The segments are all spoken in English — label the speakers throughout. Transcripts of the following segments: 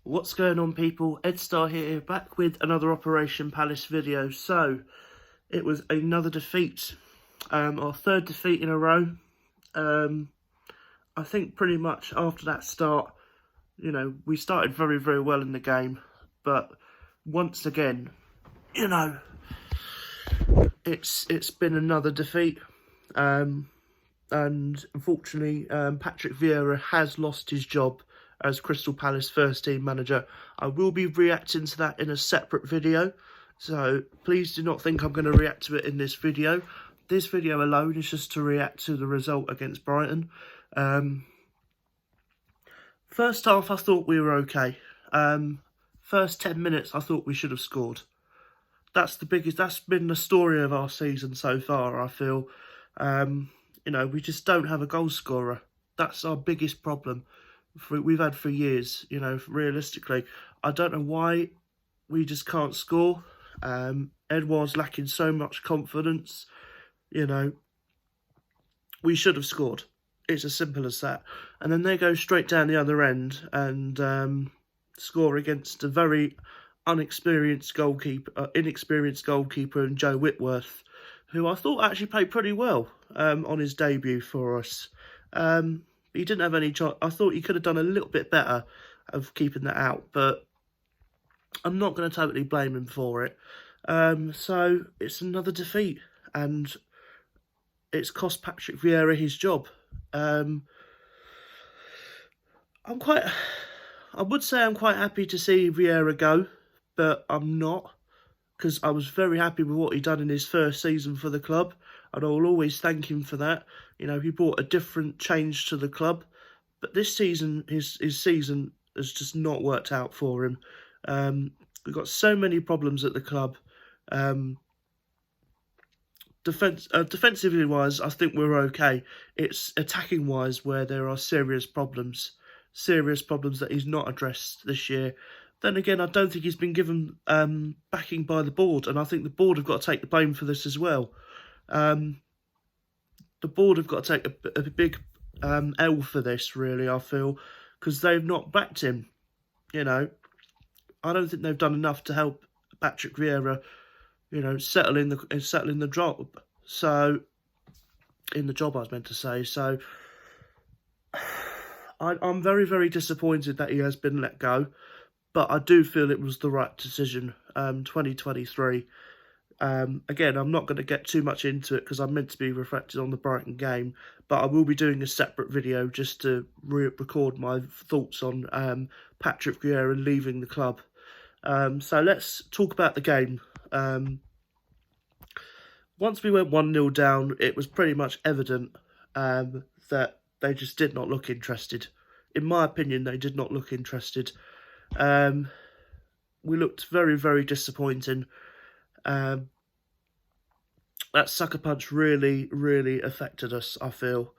Speaker 1: What's going on, people? Edstar here, back with another Operation Palace video. So, it was another defeat, our third defeat in a row. I think pretty much after that start, we started very, very well in the game. But once again, it's been another defeat. And unfortunately, Patrick Vieira has lost his job as Crystal Palace first team manager. I will be reacting to that in a separate video, so please do not think I'm going to react to it in this video. This video alone is just to react to the result against Brighton. First half I thought we were okay. First 10 minutes I thought we should have scored. That's been the story of our season so far, I feel. We just don't have a goal scorer. That's our biggest problem we've had for years. Realistically, I don't know why we just can't score. Edouard's lacking so much confidence. We should have scored. It's as simple as that. And then they go straight down the other end and score against a very inexperienced goalkeeper and Joe Whitworth, who I thought actually played pretty well on his debut for us. He didn't have any chance. I thought he could have done a little bit better of keeping that out, but I'm not going to totally blame him for it. So it's another defeat, and it's cost Patrick Vieira his job. I would say I'm quite happy to see Vieira go, but I'm not, because I was very happy with what he done in his first season for the club, and I will always thank him for that. He brought a different change to the club, but this season, his season has just not worked out for him. We've got so many problems at the club. Defensively wise, I think we're okay. It's attacking wise where there are serious problems that he's not addressed this year. Then again, I don't think he's been given backing by the board, and I think the board have got to take the blame for this as well. The board have got to take a big L for this, really, I feel, because they've not backed him. I don't think they've done enough to help Patrick Vieira, settle in the job. So, in the job I was meant to say. So, I'm very, very disappointed that he has been let go, but I do feel it was the right decision. 2023. Again, I'm not going to get too much into it because I'm meant to be reflecting on the Brighton game, but I will be doing a separate video just to record my thoughts on Patrick Vieira leaving the club. So let's talk about the game. Once we went 1-0 down, it was pretty much evident that they just did not look interested. In my opinion, they did not look interested. We looked very, very disappointing. That sucker punch really, really affected us, I feel.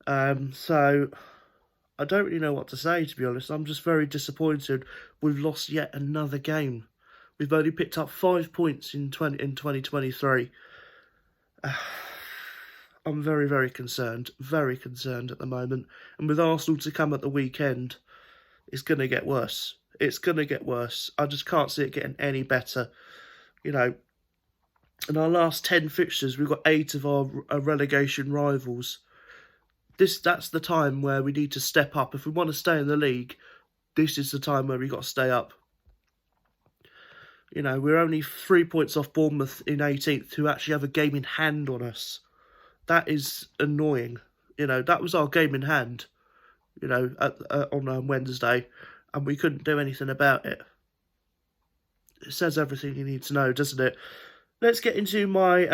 Speaker 1: So, I don't really know what to say, to be honest. I'm just very disappointed. We've lost yet another game. We've only picked up 5 points in 2023. I'm very, very concerned at the moment. And with Arsenal to come at the weekend, it's going to get worse. It's going to get worse. I just can't see it getting any better. In our last 10 fixtures, we've got 8 of our relegation rivals. That's the time where we need to step up. If we want to stay in the league, this is the time where we've got to stay up. We're only 3 points off Bournemouth in 18th, who actually have a game in hand on us. That is annoying. That was our game in hand, on Wednesday, and we couldn't do anything about it. It says everything you need to know, doesn't it? Let's get into my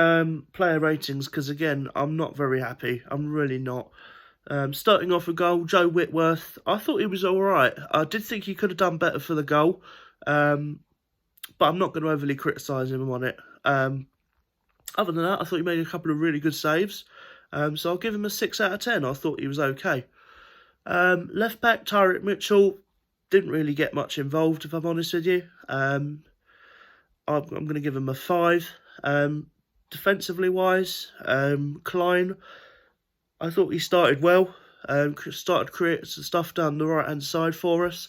Speaker 1: player ratings, because again, I'm not very happy. I'm really not. Starting off with goal, Joe Whitworth. I thought he was alright. I did think he could have done better for the goal, but I'm not going to overly criticise him on it. Other than that, I thought he made a couple of really good saves. So I'll give him a 6 out of 10. I thought he was okay. Left back, Tyrick Mitchell, didn't really get much involved, if I'm honest with you. I'm going to give him a 5. Defensively wise, Klein, I thought he started well. Started creating some stuff down the right-hand side for us.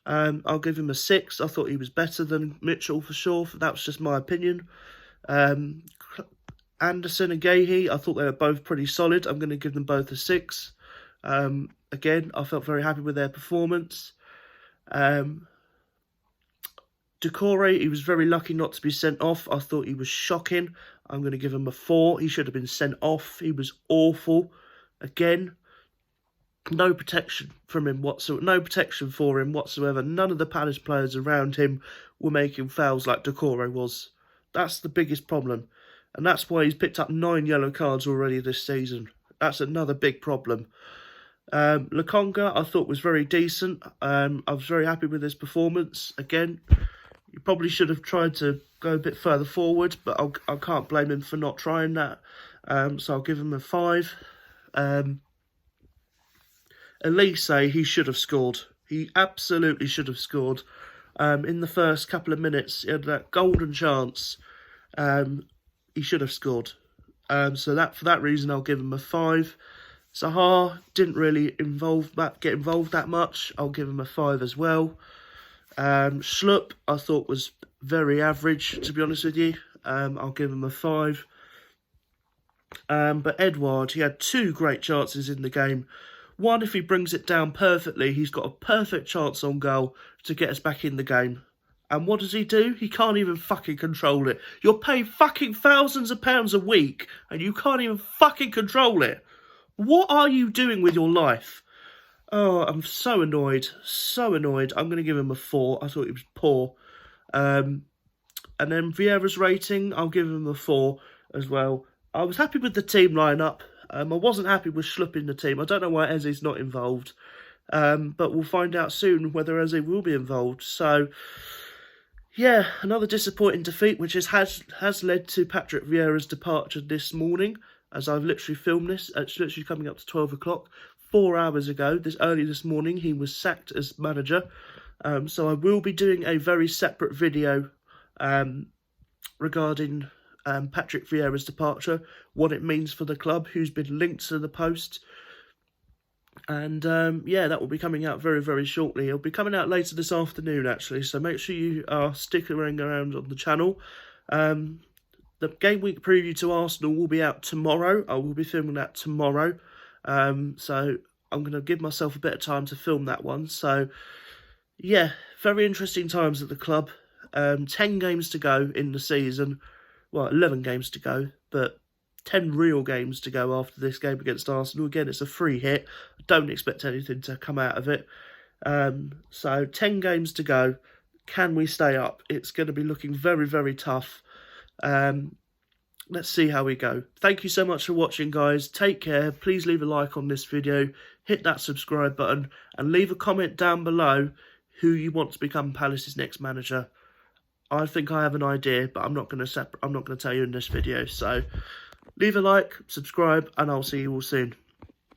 Speaker 1: I'll give him a 6. I thought he was better than Mitchell for sure. That was just my opinion. Anderson and Gahey, I thought they were both pretty solid. I'm going to give them both a 6. Again, I felt very happy with their performance. Decore, he was very lucky not to be sent off. I thought he was shocking. I'm going to give him a 4. He should have been sent off. He was awful. Again, no protection from him whatsoever. No protection for him whatsoever. None of the Palace players around him were making fouls like Decore was. That's the biggest problem. And that's why he's picked up 9 yellow cards already this season. That's another big problem. Lokonga, I thought was very decent. I was very happy with his performance. Again, you probably should have tried to go a bit further forward, but I can't blame him for not trying that. So I'll give him a 5. Elise, he should have scored. He absolutely should have scored. In the first couple of minutes, he had that golden chance. He should have scored. So for that reason, I'll give him a 5. Zaha didn't really get involved that much. I'll give him a 5 as well. Schlupp, I thought was very average, to be honest with you. I'll give him a 5. But Edouard, he had 2 great chances in the game. One, if he brings it down perfectly, he's got a perfect chance on goal to get us back in the game. And what does he do? He can't even fucking control it. You're paying fucking thousands of pounds a week and you can't even fucking control it. What are you doing with your life? Oh, I'm so annoyed. So annoyed. I'm going to give him a 4. I thought he was poor. And then Vieira's rating, I'll give him a 4 as well. I was happy with the team lineup. I wasn't happy with Schlupp in the team. I don't know why Eze's not involved. But we'll find out soon whether Eze will be involved. So, yeah, another disappointing defeat, which has led to Patrick Vieira's departure this morning. As I've literally filmed this, it's literally coming up to 12 o'clock. 4 hours ago, early this morning, he was sacked as manager. So I will be doing a very separate video regarding Patrick Vieira's departure, what it means for the club, who's been linked to the post. And yeah, that will be coming out very, very shortly. It'll be coming out later this afternoon, actually. So make sure you are sticking around on the channel. The game week preview to Arsenal will be out tomorrow. I will be filming that tomorrow. So I'm going to give myself a bit of time to film that one. So yeah, very interesting times at the club. 10 games to go in the season. Well, 11 games to go, but 10 real games to go after this game against Arsenal. Again, it's a free hit. I don't expect anything to come out of it. So 10 games to go. Can we stay up? It's going to be looking very, very tough. Let's see how we go. Thank you so much for watching, guys. Take care. Please leave a like on this video. Hit that subscribe button and leave a comment down below who you want to become Palace's next manager. I think I have an idea, but I'm not going to tell you in this video. So leave a like, subscribe, and I'll see you all soon.